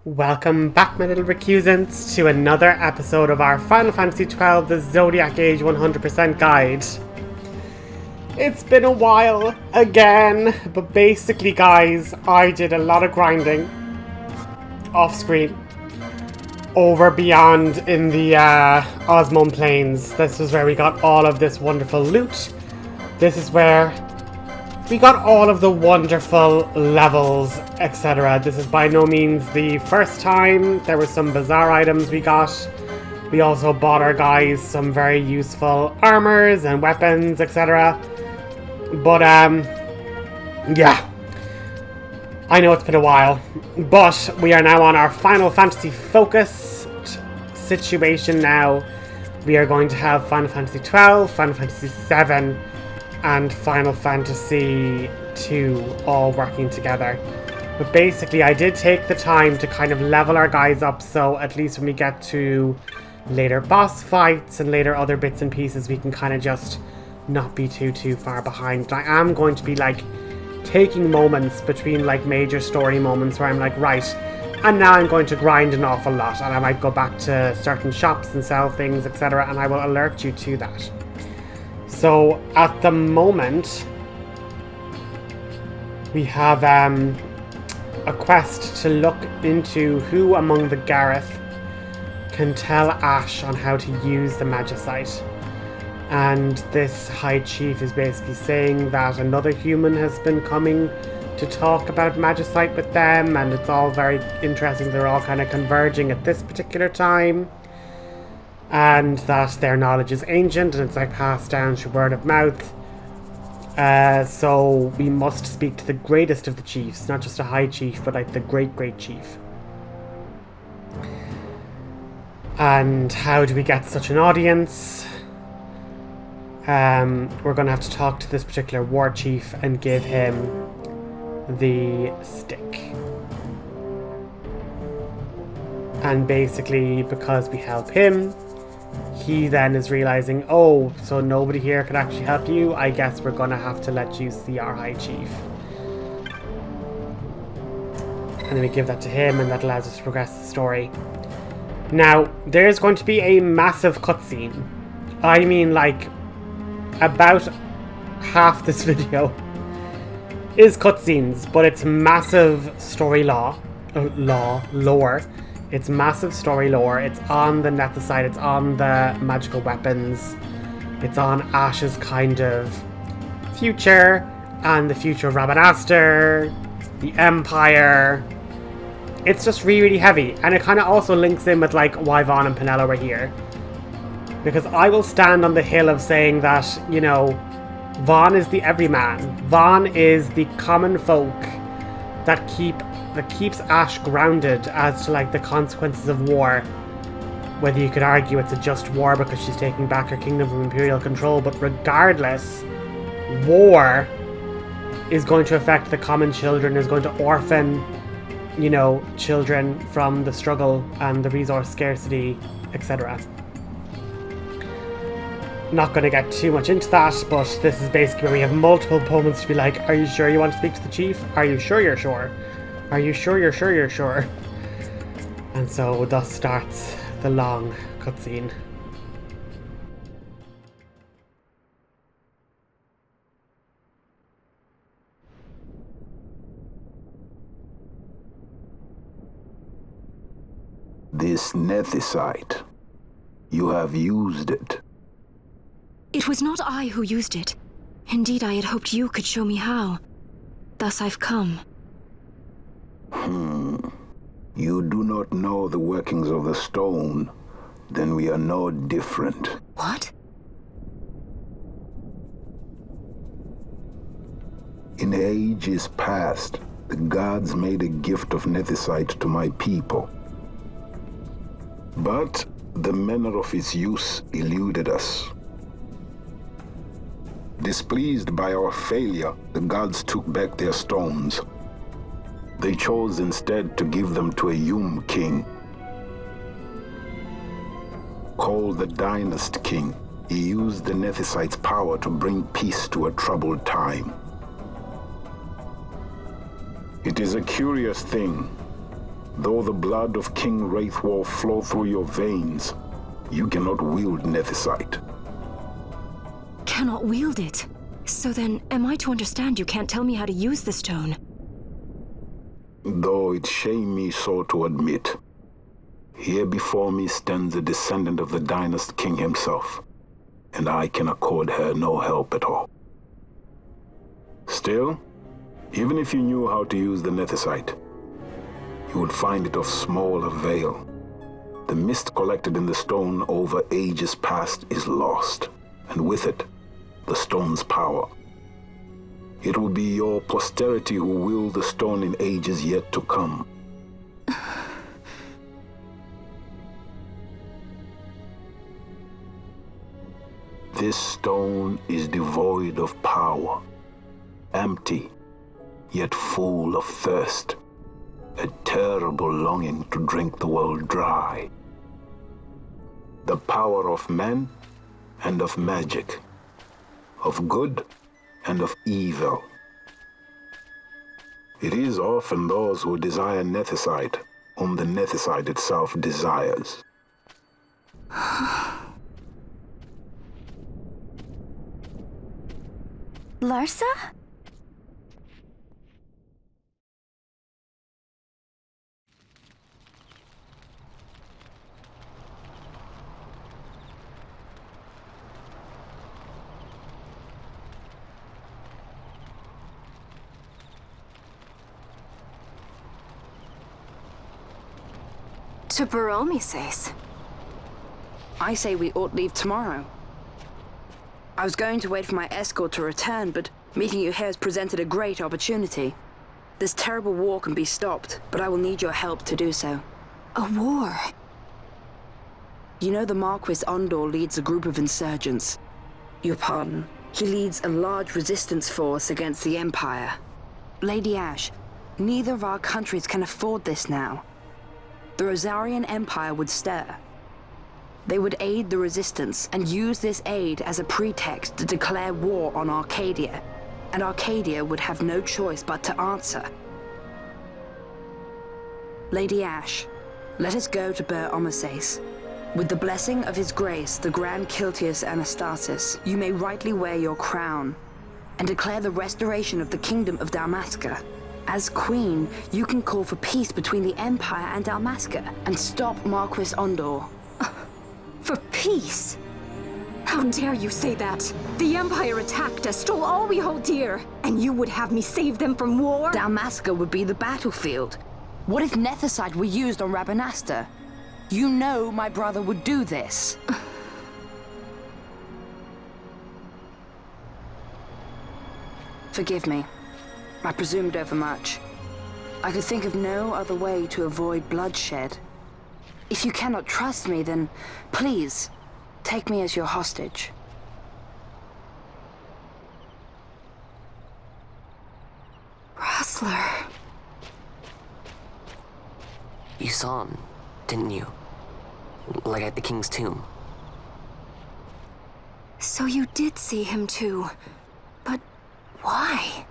Welcome back, my little recusants, to another episode of our Final Fantasy XII The Zodiac Age 100% Guide. It's been a while again, but basically, guys, I did a lot of grinding off screen over beyond in the Osmond Plains. This is where we got all of this wonderful loot. This is where we got all of the wonderful levels, etc. This is by no means the first time. There were some bizarre items we got. We also bought our guys some very useful armors and weapons, etc. But, yeah. I know it's been a while, but we are now on our Final Fantasy focused situation now. We are going to have Final Fantasy 12, Final Fantasy 7, and Final Fantasy 2 all working together. But basically, I did take the time to kind of level our guys up, so at least when we get to later boss fights and later other bits and pieces, we can kind of just not be too far behind. And I am going to be like taking moments between like major story moments where I'm like, right, and now I'm going to grind an awful lot, and I might go back to certain shops and sell things, etc., and I will alert you to that. So at the moment, we have a quest to look into who among the Gareth can tell Ashe on how to use the Magicite. And this High Chief is basically saying that another human has been coming to talk about Magicite with them, and it's all very interesting. They're all kind of converging at this particular time. And that their knowledge is ancient and it's like passed down through word of mouth. So we must speak to the greatest of the chiefs, not just a high chief, but like the great chief. And how do we get such an audience? We're going to have to talk to this particular war chief and give him the stick. And basically, because we help him, he then is realizing, oh, so nobody here can actually help you? I guess we're going to have to let you see our High Chief. And then we give that to him, and that allows us to progress the story. Now, there's going to be a massive cutscene. I mean, like, about half this video is cutscenes, but it's massive story lore. It's massive story lore. It's on the Nethicite, it's on the magical weapons, it's on Ashe's kind of future, and the future of Rabanastre, the Empire. It's just really heavy, and it kind of also links in with like why Vaughn and Penella were here. Because I will stand on the hill of saying that, you know, Vaughn is the everyman. Vaughn is the common folk that keeps Ashe grounded as to like the consequences of war. Whether you could argue it's a just war because she's taking back her kingdom from imperial control, but regardless, war is going to affect the common children, is going to orphan, you know, children from the struggle and the resource scarcity, etc. Not going to get too much into that, but this is basically where we have multiple moments to be like, are you sure you want to speak to the chief? Are you sure you're sure? Are you sure you're sure you're sure? And so thus starts the long cutscene. This Nethicite, you have used it. It was not I who used it. Indeed, I had hoped you could show me how. Thus I've come. You do not know the workings of the stone, then we are no different. What? In ages past, the gods made a gift of Nethicite to my people. But the manner of its use eluded us. Displeased by our failure, the gods took back their stones. They chose instead to give them to a Yum king. Called the Dynast King, he used the Nethicite's power to bring peace to a troubled time. It is a curious thing. Though the blood of King Wraithwolf flow through your veins, you cannot wield Nethicite. Cannot wield it? So then, am I to understand you can't tell me how to use the stone? Though it shame me so to admit, here before me stands a descendant of the Dynast King himself, and I can accord her no help at all. Still, even if you knew how to use the Nethicite, you would find it of small avail. The mist collected in the stone over ages past is lost, and with it, the stone's power. It will be your posterity who wield the stone in ages yet to come. This stone is devoid of power, empty, yet full of thirst, a terrible longing to drink the world dry. The power of men and of magic, of good and of evil. It is often those who desire Nethicite whom the Nethicite itself desires. Larsa? To Baromi says. I say we ought leave tomorrow. I was going to wait for my escort to return, but meeting you here has presented a great opportunity. This terrible war can be stopped, but I will need your help to do so. A war? You know the Marquis Ondor leads a group of insurgents. Your pardon. He leads a large resistance force against the Empire. Lady Ashe, neither of our countries can afford this now. The Rosarian Empire would stir. They would aid the resistance and use this aid as a pretext to declare war on Arcadia, and Arcadia would have no choice but to answer. Lady Ashe, let us go to Ber Omases. With the blessing of his grace, the Grand Kiltius Anastasis, you may rightly wear your crown and declare the restoration of the Kingdom of Dalmasca. As Queen, you can call for peace between the Empire and Dalmasca and stop Marquis Ondor. For peace? How dare you say that? The Empire attacked us, stole all we hold dear, and you would have me save them from war? Dalmasca would be the battlefield. What if Nethicite were used on Rabanasta? You know my brother would do this. Forgive me. I presumed overmuch. I could think of no other way to avoid bloodshed. If you cannot trust me, then please, take me as your hostage. Rustler. You saw him, didn't you? Like at the King's tomb. So you did see him too. But why?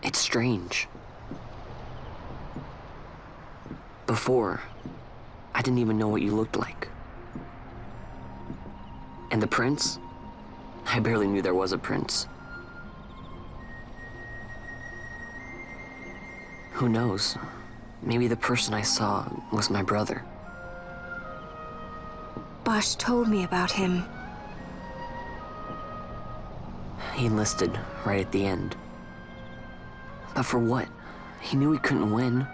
It's strange. Before, I didn't even know what you looked like. And the prince? I barely knew there was a prince. Who knows? Maybe the person I saw was my brother. Bosch told me about him. He enlisted right at the end. But for what? He knew he couldn't win.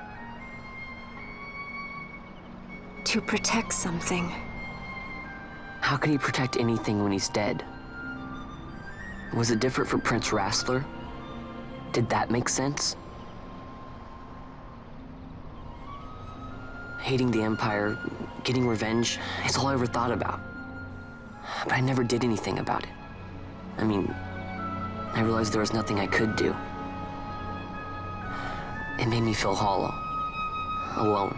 To protect something. How can he protect anything when he's dead? Was it different for Prince Rastler? Did that make sense? Hating the Empire, getting revenge, it's all I ever thought about. But I never did anything about it. I mean, I realized there was nothing I could do. It made me feel hollow, alone.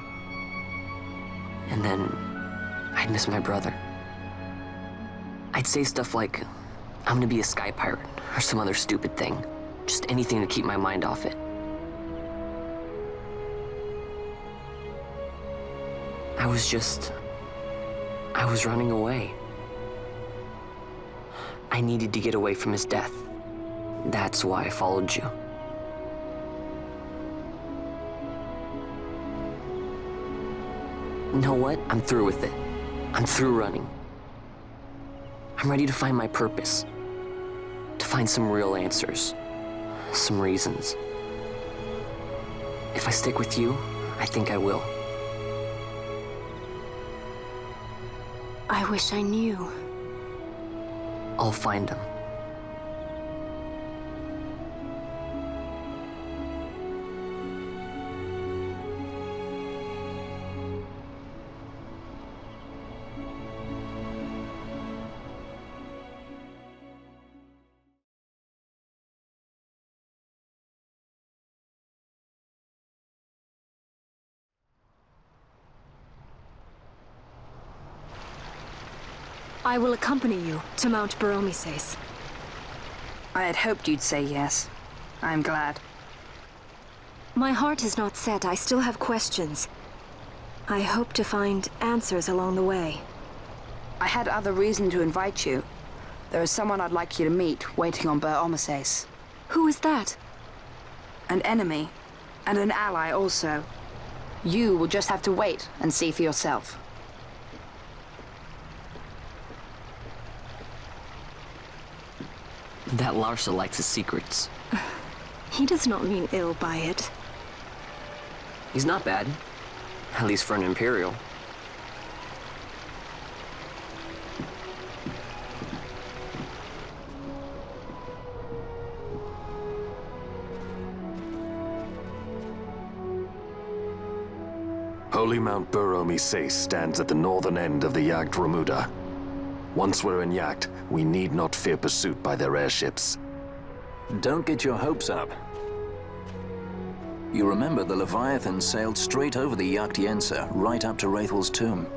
And then I'd miss my brother. I'd say stuff like, I'm gonna be a sky pirate, or some other stupid thing. Just anything to keep my mind off it. I was running away. I needed to get away from his death. That's why I followed you. You know what? I'm through with it. I'm through running. I'm ready to find my purpose. To find some real answers. Some reasons. If I stick with you, I think I will. I wish I knew. I'll find them. I will accompany you to Mount Baromises. I had hoped you'd say yes. I'm glad. My heart is not set. I still have questions. I hope to find answers along the way. I had other reason to invite you. There is someone I'd like you to meet waiting on Baromises. Who is that? An enemy, and an ally also. You will just have to wait and see for yourself. That Larsa likes his secrets. He does not mean ill by it. He's not bad. At least for an Imperial. Holy Mount Baromises stands at the northern end of the Yacht Remuda. Once we're in Yacht, we need not fear pursuit by their airships. Don't get your hopes up. You remember the Leviathan sailed straight over the Yacht Yensa, right up to Wraithel's tomb.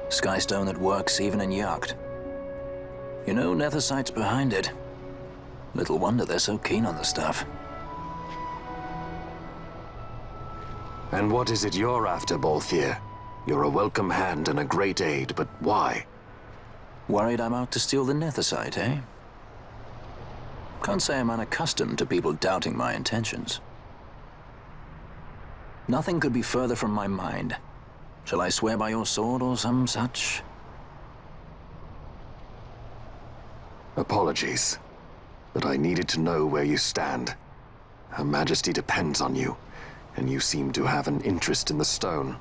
Skystone that works even in Yacht. You know Nethicite's behind it. Little wonder they're so keen on the stuff. And what is it you're after, Balthier? You're a welcome hand and a great aid, but why? Worried I'm out to steal the Nethicite, eh? Can't say I'm unaccustomed to people doubting my intentions. Nothing could be further from my mind. Shall I swear by your sword or some such? Apologies, but I needed to know where you stand. Her Majesty depends on you, and you seem to have an interest in the stone.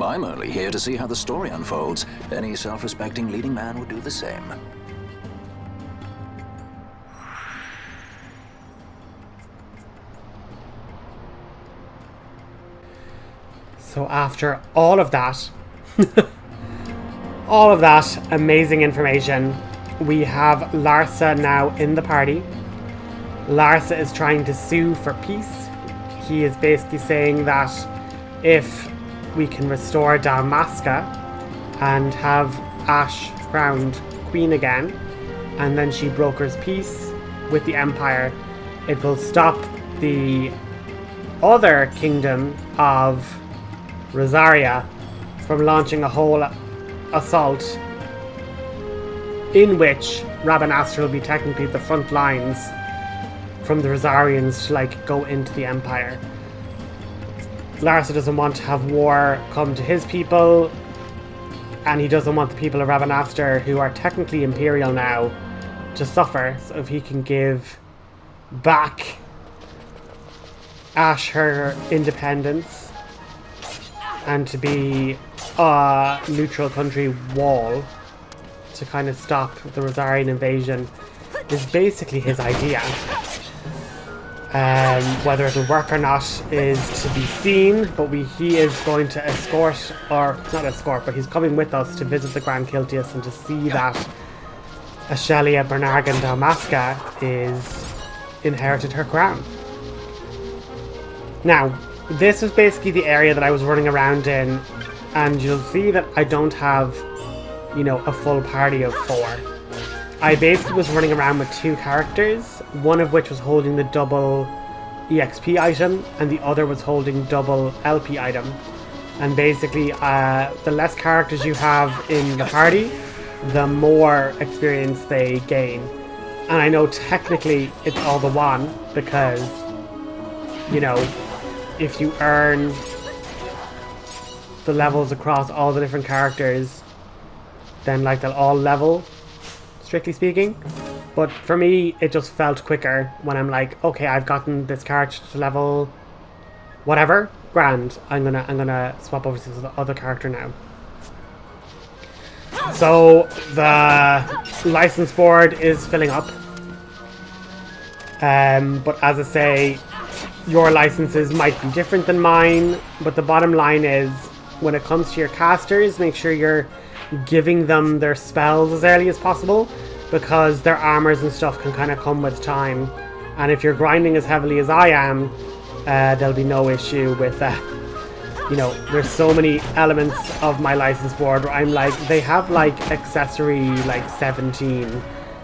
I'm only here to see how the story unfolds. Any self-respecting leading man would do the same. So after all of that, all of that amazing information, we have Larsa now in the party. Larsa is trying to sue for peace. He is basically saying that if we can restore Dalmasca and have Ashe crowned queen again, and then she brokers peace with the Empire, it will stop the other kingdom of Rosaria from launching a whole assault in which Rabanastre will be technically the front lines from the Rosarians to like go into the Empire. Larsa doesn't want to have war come to his people, and he doesn't want the people of Rabanastre, who are technically Imperial now, to suffer. So if he can give back Ashe her independence and to be a neutral country wall to kind of stop the Rosarian invasion is basically his idea. Whether it'll work or not is to be seen, but he is going to escort, or not escort, but he's coming with us to visit the Grand Kiltius and to see that Ashelia Bernargan Dalmasca is inherited her crown. Now, this is basically the area that I was running around in, and you'll see that I don't have, you know, a full party of 4. I basically was running around with 2 characters, one of which was holding the double EXP item, and the other was holding double LP item. And basically, the less characters you have in the party, the more experience they gain. And I know technically it's all the one, because, you know, if you earn the levels across all the different characters, then like they'll all level, strictly speaking. But for me, it just felt quicker when I'm like, okay, I've gotten this character to level whatever, grand. I'm gonna swap over to the other character now. So the license board is filling up. But as I say, your licenses might be different than mine, but the bottom line is, when it comes to your casters, make sure you're giving them their spells as early as possible, because their armors and stuff can kind of come with time. And if you're grinding as heavily as I am, there'll be no issue with that. You know, there's so many elements of my license board where I'm like, they have like accessory like 17,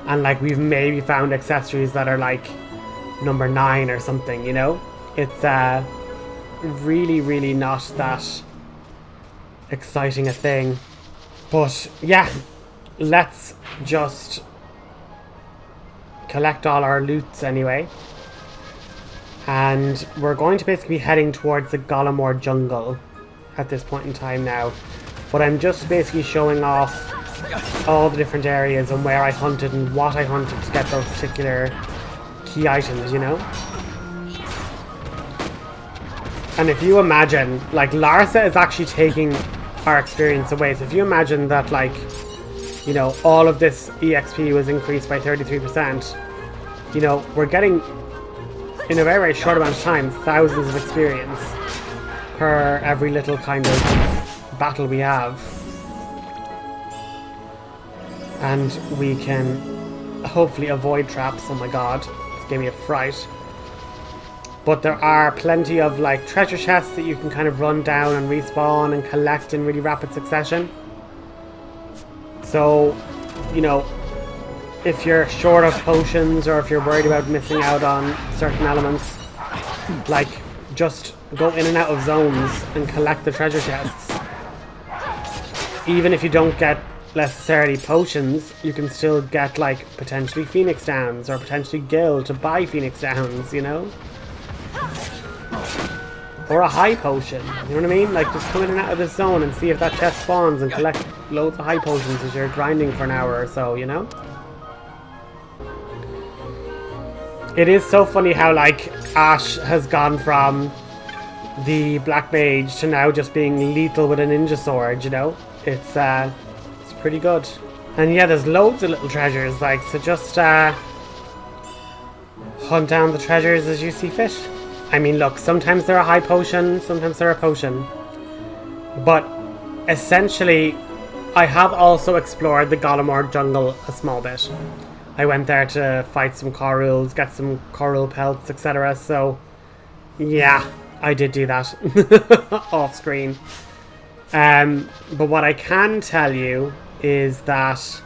and like we've maybe found accessories that are like number 9 or something, you know? It's really not that exciting a thing. But yeah, let's just collect all our loots anyway. And we're going to basically be heading towards the Gallimore jungle at this point in time now. But I'm just basically showing off all the different areas and where I hunted and what I hunted to get those particular key items, you know? And if you imagine, like, Larsa is actually taking our experience away. So if you imagine that, like, you know, all of this EXP was increased by 33%, you know, we're getting, in a very short amount of time, thousands of experience per every little kind of battle we have. And we can hopefully avoid traps. Oh my god, this gave me a fright. But there are plenty of like treasure chests that you can kind of run down and respawn and collect in really rapid succession. So, you know, if you're short of potions or if you're worried about missing out on certain elements, like, just go in and out of zones and collect the treasure chests. Even if you don't get necessarily potions, you can still get like potentially Phoenix Downs or potentially Gil to buy Phoenix Downs, you know? Or a high potion, you know what I mean? Like, just come in and out of this zone and see if that chest spawns and collect loads of high potions as you're grinding for an hour or so, you know? It is so funny how, like, Ashe has gone from the Black Mage to now just being lethal with a ninja sword, you know? It's pretty good. And yeah, there's loads of little treasures, like, so just hunt down the treasures as you see fit. I mean, look, sometimes they're a high potion, sometimes they're a potion. But essentially, I have also explored the Gallimore jungle a small bit. I went there to fight some Corrules, get some Corrule pelts, etc. So, yeah, I did do that off screen. But what I can tell you is that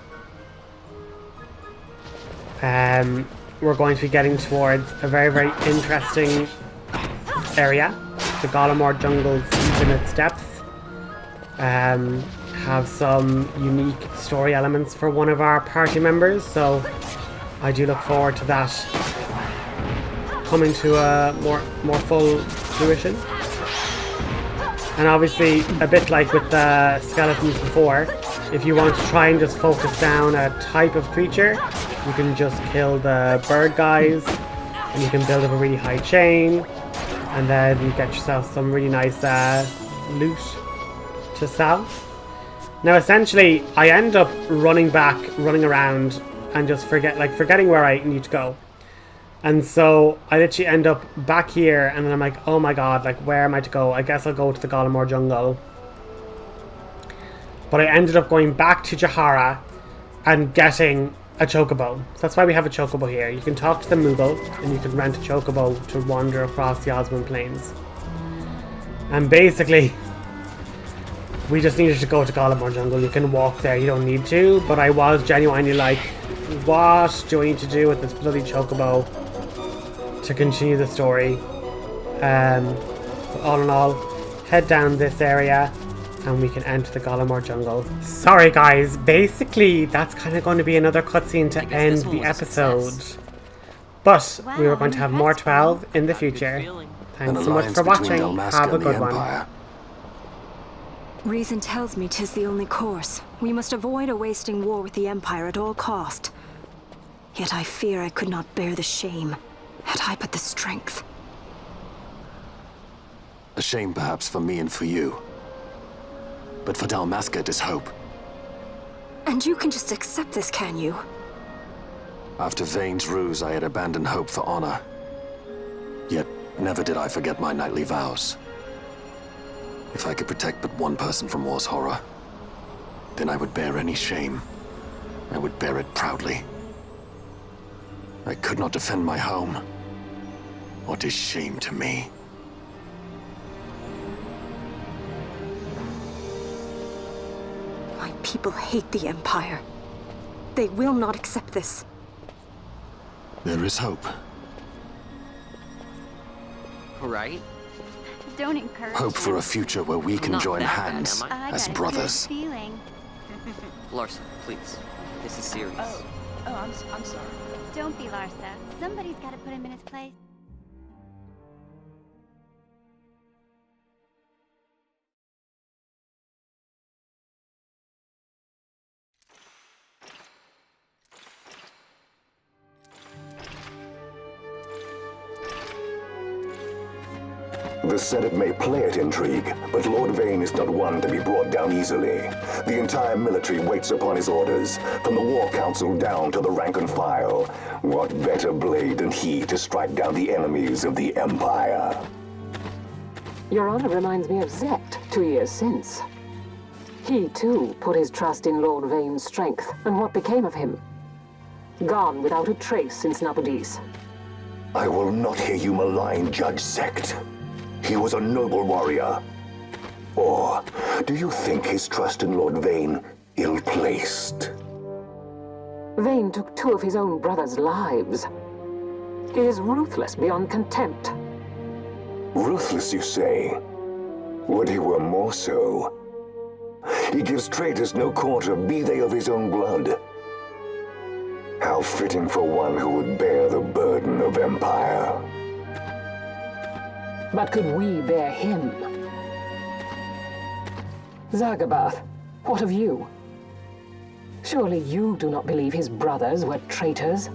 we're going to be getting towards a very interesting area. The Gallimore jungle's deep in its depths. Have some unique story elements for one of our party members, so I do look forward to that coming to a more full fruition. And obviously, a bit like with the skeletons before, if you want to try and just focus down a type of creature, you can just kill the bird guys, and you can build up a really high chain, and then you get yourself some really nice loot to sell. Now, essentially, I end up running around, and just forgetting where I need to go. And so I literally end up back here, and then I'm like, oh my god, like, where am I to go? I guess I'll go to the Gallimore jungle. But I ended up going back to Jahara and getting a chocobo. So that's why we have a chocobo here. You can talk to the Moogle, and you can rent a chocobo to wander across the Osmium Plains. And basically, we just needed to go to Gallimore jungle. You can walk there, you don't need to, but I was genuinely like, what do I need to do with this bloody chocobo to continue the story? All in all, head down this area and we can enter the Gollemore jungle. Sorry guys, basically that's kind of going to be another cutscene to end the episode. But we were going to have more 12 in the future. Thanks so much for watching. Have a good one. Reason tells me 'tis the only course. We must avoid a wasting war with the Empire at all cost. Yet I fear I could not bear the shame, had I but the strength. A shame perhaps for me and for you. But for Dalmasca it is hope. And you can just accept this, can you? After Vane's ruse, I had abandoned hope for honor. Yet, never did I forget my knightly vows. If I could protect but one person from war's horror, then I would bear any shame. I would bear it proudly. I could not defend my home. What is shame to me? My people hate the Empire. They will not accept this. There is hope. Right? Don't encourage Hope for a future where we can Not join that bad, hands am I? as got a brothers. good feeling. Larsa, please. This is serious. I'm sorry. Don't be Larsa. Somebody's got to put him in his place. The Senate may play at intrigue, but Lord Vane is not one to be brought down easily. The entire military waits upon his orders, from the War Council down to the rank and file. What better blade than he to strike down the enemies of the Empire? Your Honor reminds me of Zect 2 years since. He, too, put his trust in Lord Vane's strength, and what became of him? Gone without a trace since Napodis. I will not hear you malign Judge Zect. He was a noble warrior. Or do you think his trust in Lord Vane ill-placed? Vane took 2 of his own brothers' lives. He is ruthless beyond contempt. Ruthless, you say? Would he were more so. He gives traitors no quarter, be they of his own blood. How fitting for one who would bear the burden of empire. But could we bear him? Zagabath, what of you? Surely you do not believe his brothers were traitors?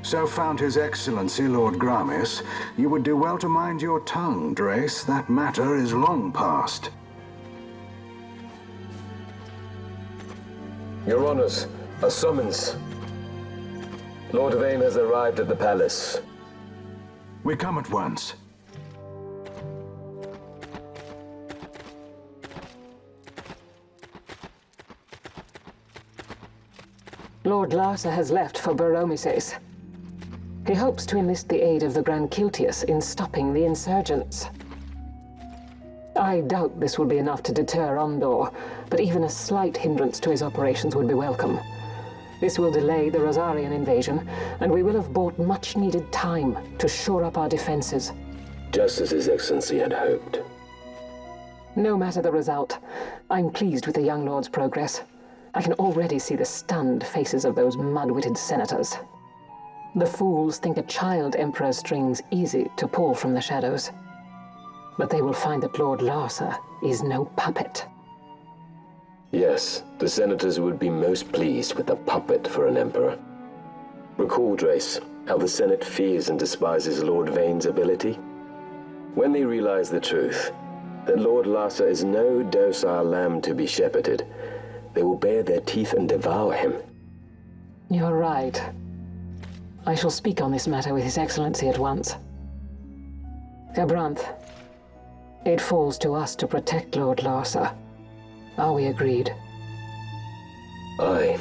So found His Excellency Lord Gramis, you would do well to mind your tongue, Drace. That matter is long past. Your Honors, a summons. Lord Vane has arrived at the palace. We come at once. Lord Larsa has left for Baromises. He hopes to enlist the aid of the Grand Kiltius in stopping the insurgents. I doubt this will be enough to deter Ondor, but even a slight hindrance to his operations would be welcome. This will delay the Rosarian invasion, and we will have bought much-needed time to shore up our defenses. Just as His Excellency had hoped. No matter the result, I'm pleased with the young lord's progress. I can already see the stunned faces of those mud-witted senators. The fools think a child emperor's strings easy to pull from the shadows. But they will find that Lord Larsa is no puppet. Yes, the senators would be most pleased with a puppet for an emperor. Recall, Drace, how the Senate fears and despises Lord Vane's ability. When they realize the truth, that Lord Larsa is no docile lamb to be shepherded, they will bare their teeth and devour him. You're right. I shall speak on this matter with His Excellency at once. Gabranth, it falls to us to protect Lord Larsa. Are we agreed? Aye.